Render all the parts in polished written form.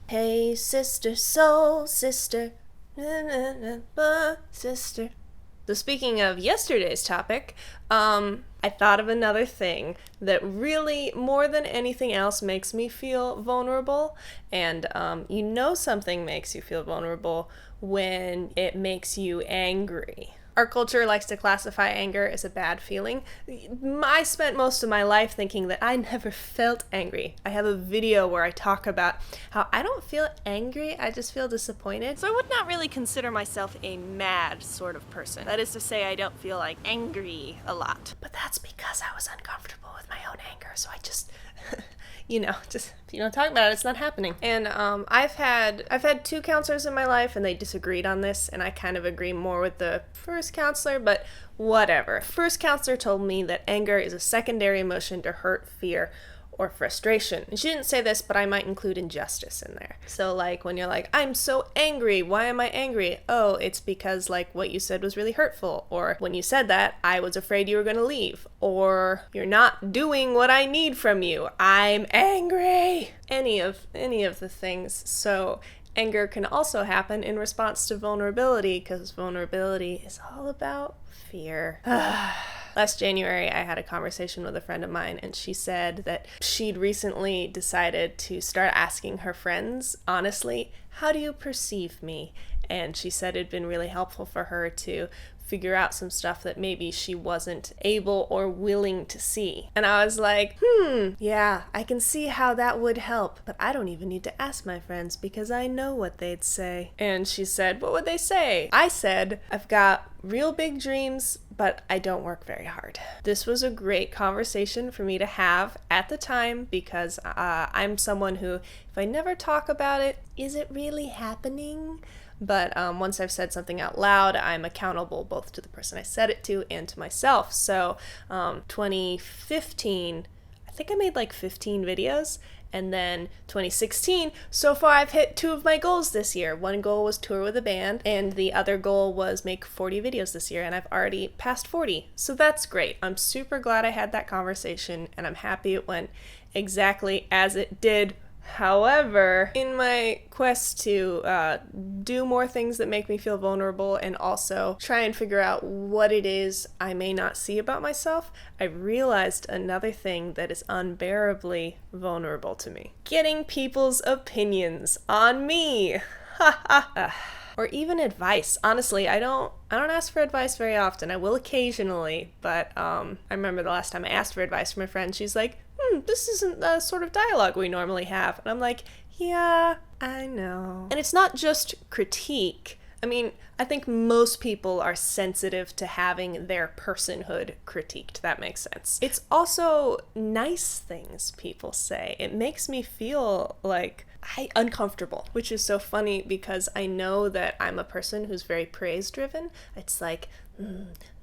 Hey, sister, soul sister, sister. So speaking of yesterday's topic, I thought of another thing that really, more than anything else, makes me feel vulnerable. And something makes you feel vulnerable when it makes you angry. Our culture likes to classify anger as a bad feeling. I spent most of my life thinking that I never felt angry. I have a video where I talk about how I don't feel angry, I just feel disappointed. So I would not really consider myself a mad sort of person. That is to say, I don't feel like angry a lot. But that's because I was uncomfortable with my own anger, so I just... just if you don't talk about it, it's not happening. And I've had two counselors in my life, and they disagreed on this, and I kind of agree more with the first counselor, but whatever. First counselor told me that anger is a secondary emotion to hurt, fear, or frustration. And she didn't say this, but I might include injustice in there. So like when you're like, I'm so angry, why am I angry? Oh, it's because like what you said was really hurtful. Or when you said that, I was afraid you were gonna leave. Or you're not doing what I need from you. I'm angry. Any of the things. So anger can also happen in response to vulnerability, because vulnerability is all about fear. Last January, I had a conversation with a friend of mine, and she said that she'd recently decided to start asking her friends, honestly, how do you perceive me? And she said it'd been really helpful for her to figure out some stuff that maybe she wasn't able or willing to see. And I was like, yeah, I can see how that would help, but I don't even need to ask my friends because I know what they'd say. And she said, what would they say? I said, I've got real big dreams, but I don't work very hard. This was a great conversation for me to have at the time because I'm someone who, if I never talk about it, is it really happening? But once I've said something out loud, I'm accountable both to the person I said it to and to myself. So 2015, I think I made like 15 videos. And then 2016, so far I've hit 2 of my goals this year. One goal was tour with a band, and the other goal was make 40 videos this year, and I've already passed 40. So that's great. I'm super glad I had that conversation, and I'm happy it went exactly as it did. However, in my quest to do more things that make me feel vulnerable and also try and figure out what it is I may not see about myself, I realized another thing that is unbearably vulnerable to me. Getting people's opinions on me. Or even advice. Honestly, I don't ask for advice very often. I will occasionally, but I remember the last time I asked for advice from a friend, she's like, this isn't the sort of dialogue we normally have. And I'm like, yeah, I know. And it's not just critique. I mean, I think most people are sensitive to having their personhood critiqued. That makes sense. It's also nice things people say. It makes me feel like uncomfortable, which is so funny because I know that I'm a person who's very praise-driven. It's like,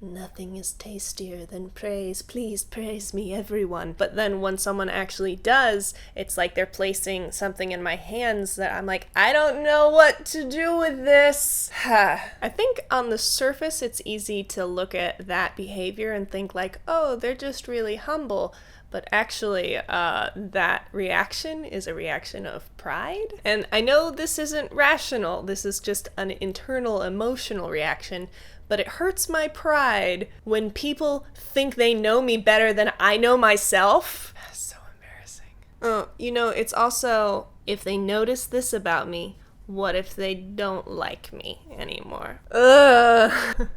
nothing is tastier than praise. Please praise me, everyone. But then when someone actually does, it's like they're placing something in my hands that I'm like, I don't know what to do with this. I think on the surface, it's easy to look at that behavior and think like, oh, they're just really humble. But actually, that reaction is a reaction of pride. And I know this isn't rational. This is just an internal emotional reaction. But it hurts my pride when people think they know me better than I know myself. That's so embarrassing. Oh, it's also, if they notice this about me, what if they don't like me anymore? Ugh.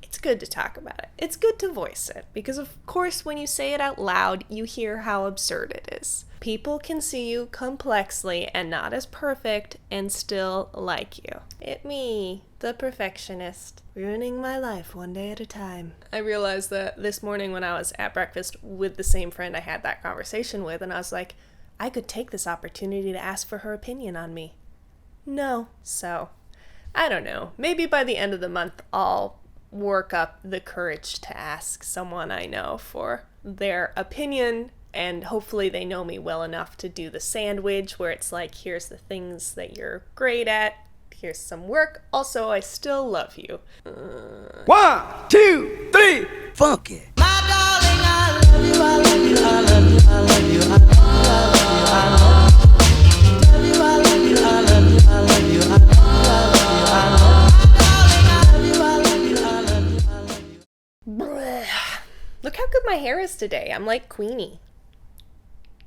It's good to talk about it. It's good to voice it, because of course when you say it out loud, you hear how absurd it is. People can see you complexly and not as perfect and still like you. It me, the perfectionist, ruining my life one day at a time. I realized that this morning when I was at breakfast with the same friend I had that conversation with, and I was like, I could take this opportunity to ask for her opinion on me. No. So, I don't know. Maybe by the end of the month, I'll work up the courage to ask someone I know for their opinion, and hopefully they know me well enough to do the sandwich where it's like, here's the things that you're great at, here's some work, also I still love you. 1, 2, 3, funk it. My darling, I love you, I love you, I love you, I love you, I love you, I love you, I love you, I love you, I love you. how good my hair is today. I'm like Queenie.